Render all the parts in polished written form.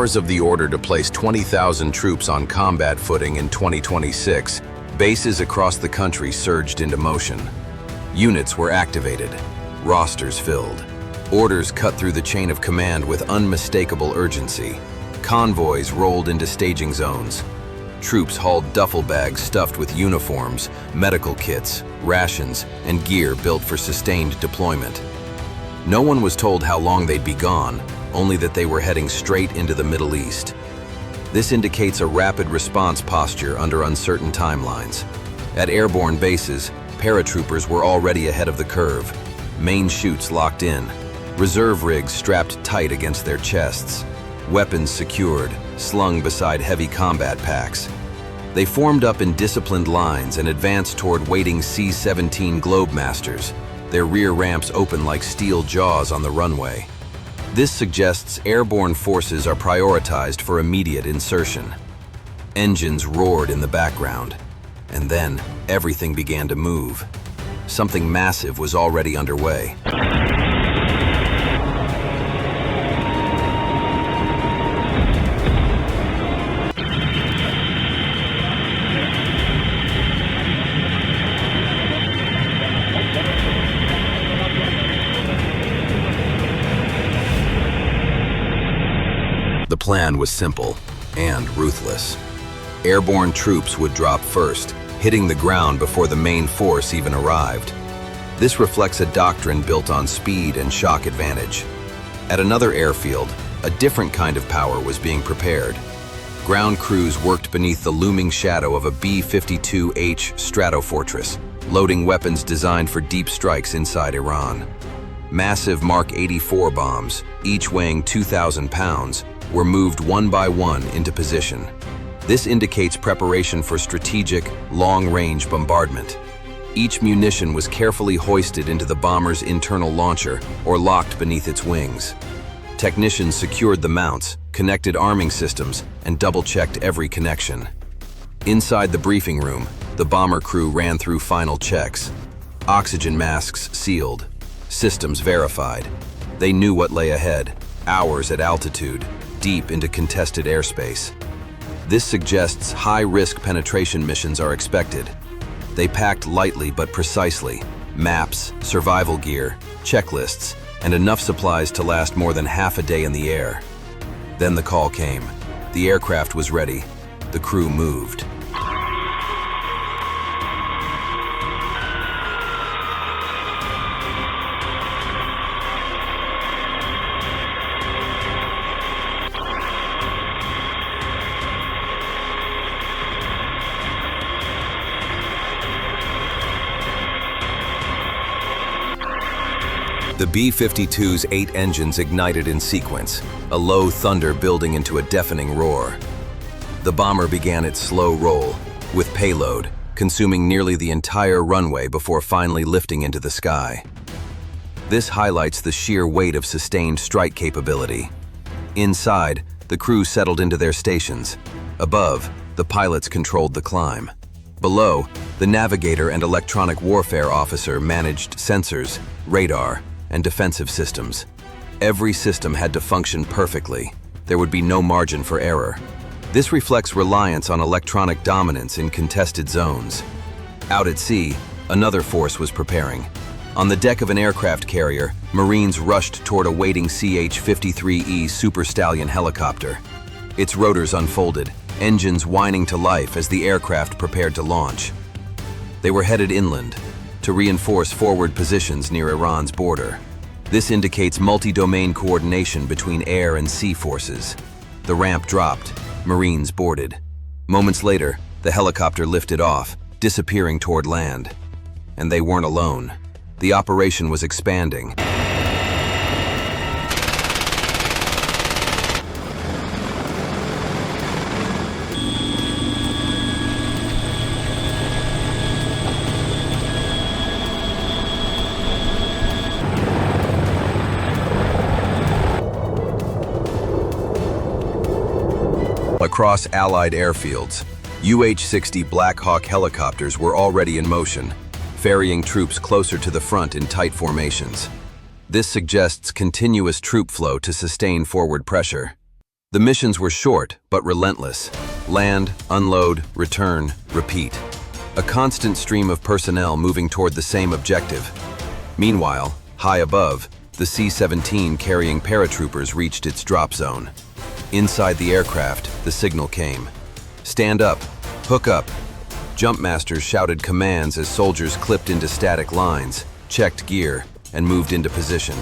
hours of the order to place 20,000 troops on combat footing in 2026, bases across the country surged into motion. Units were activated, rosters filled. Orders cut through the chain of command with unmistakable urgency. Convoys rolled into staging zones. Troops hauled duffel bags stuffed with uniforms, medical kits, rations, and gear built for sustained deployment. No one was told how long they'd be gone, only that they were heading straight into the Middle East. This indicates a rapid response posture under uncertain timelines. At airborne bases, paratroopers were already ahead of the curve, main chutes locked in, reserve rigs strapped tight against their chests, weapons secured, slung beside heavy combat packs. They formed up in disciplined lines and advanced toward waiting C-17 Globemasters, their rear ramps open like steel jaws on the runway. This suggests airborne forces are prioritized for immediate insertion. Engines roared in the background, and then everything began to move. Something massive was already underway. The plan was simple and ruthless. Airborne troops would drop first, hitting the ground before the main force even arrived. This reflects a doctrine built on speed and shock advantage. At another airfield, a different kind of power was being prepared. Ground crews worked beneath the looming shadow of a B-52H Stratofortress, loading weapons designed for deep strikes inside Iran. Massive Mark 84 bombs, each weighing 2,000 pounds, were moved one by one into position. This indicates preparation for strategic, long-range bombardment. Each munition was carefully hoisted into the bomber's internal launcher or locked beneath its wings. Technicians secured the mounts, connected arming systems, and double-checked every connection. Inside the briefing room, the bomber crew ran through final checks. Oxygen masks sealed, systems verified. They knew what lay ahead, hours at altitude, deep into contested airspace. This suggests high-risk penetration missions are expected. They packed lightly but precisely, maps, survival gear, checklists, and enough supplies to last more than half a day in the air. Then the call came. The aircraft was ready. The crew moved. The B-52's 8 engines ignited in sequence, a low thunder building into a deafening roar. The bomber began its slow roll, with payload, consuming nearly the entire runway before finally lifting into the sky. This highlights the sheer weight of sustained strike capability. Inside, the crew settled into their stations. Above, the pilots controlled the climb. Below, the navigator and electronic warfare officer managed sensors, radar, and defensive systems. Every system had to function perfectly. There would be no margin for error. This reflects reliance on electronic dominance in contested zones. Out at sea, another force was preparing. On the deck of an aircraft carrier, Marines rushed toward a waiting CH-53E Super Stallion helicopter. Its rotors unfolded, engines whining to life as the aircraft prepared to launch. They were headed inland, to reinforce forward positions near Iran's border. This indicates multi-domain coordination between air and sea forces. The ramp dropped, Marines boarded. Moments later, the helicopter lifted off, disappearing toward land. And they weren't alone. The operation was expanding. Across Allied airfields, UH-60 Black Hawk helicopters were already in motion, ferrying troops closer to the front in tight formations. This suggests continuous troop flow to sustain forward pressure. The missions were short, but relentless. Land, unload, return, repeat. A constant stream of personnel moving toward the same objective. Meanwhile, high above, the C-17 carrying paratroopers reached its drop zone. Inside the aircraft, the signal came. Stand up, hook up. Jumpmasters shouted commands as soldiers clipped into static lines, checked gear, and moved into position.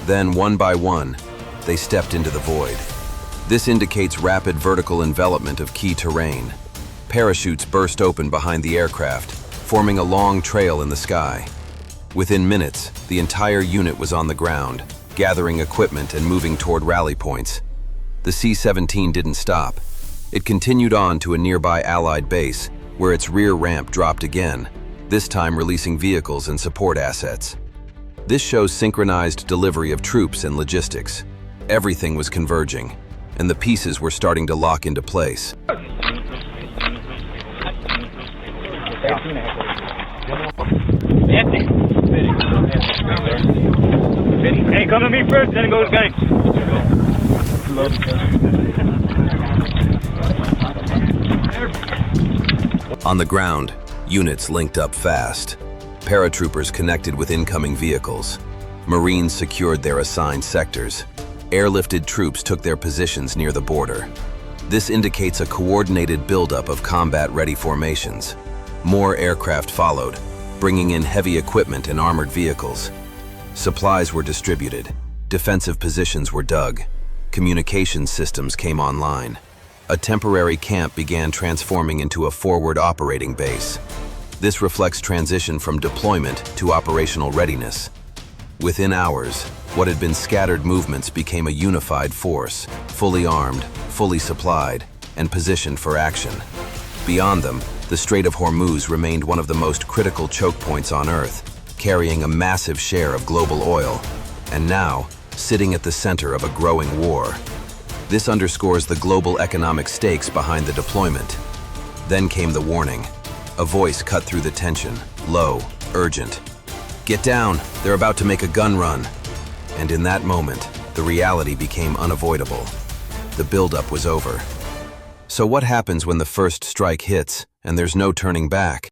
Then, one by one, they stepped into the void. This indicates rapid vertical envelopment of key terrain. Parachutes burst open behind the aircraft, forming a long trail in the sky. Within minutes, the entire unit was on the ground, gathering equipment and moving toward rally points. The C-17 didn't stop. It continued on to a nearby Allied base, where its rear ramp dropped again, this time releasing vehicles and support assets. This shows synchronized delivery of troops and logistics. Everything was converging, and the pieces were starting to lock into place. Hey, come to me first, then it goes gang. On the ground, units linked up fast. Paratroopers connected with incoming vehicles. Marines secured their assigned sectors. Airlifted troops took their positions near the border. This indicates a coordinated buildup of combat-ready formations. More aircraft followed, bringing in heavy equipment and armored vehicles. Supplies were distributed. Defensive positions were dug. Communication systems came online. A temporary camp began transforming into a forward operating base. This reflects transition from deployment to operational readiness. Within hours, what had been scattered movements became a unified force, fully armed, fully supplied, and positioned for action. Beyond them, the Strait of Hormuz remained one of the most critical choke points on Earth, carrying a massive share of global oil, and now, sitting at the center of a growing war. This underscores the global economic stakes behind the deployment. Then came the warning. A voice cut through the tension, low, urgent. "Get down, they're about to make a gun run." And in that moment, the reality became unavoidable. The buildup was over. So what happens when the first strike hits and there's no turning back?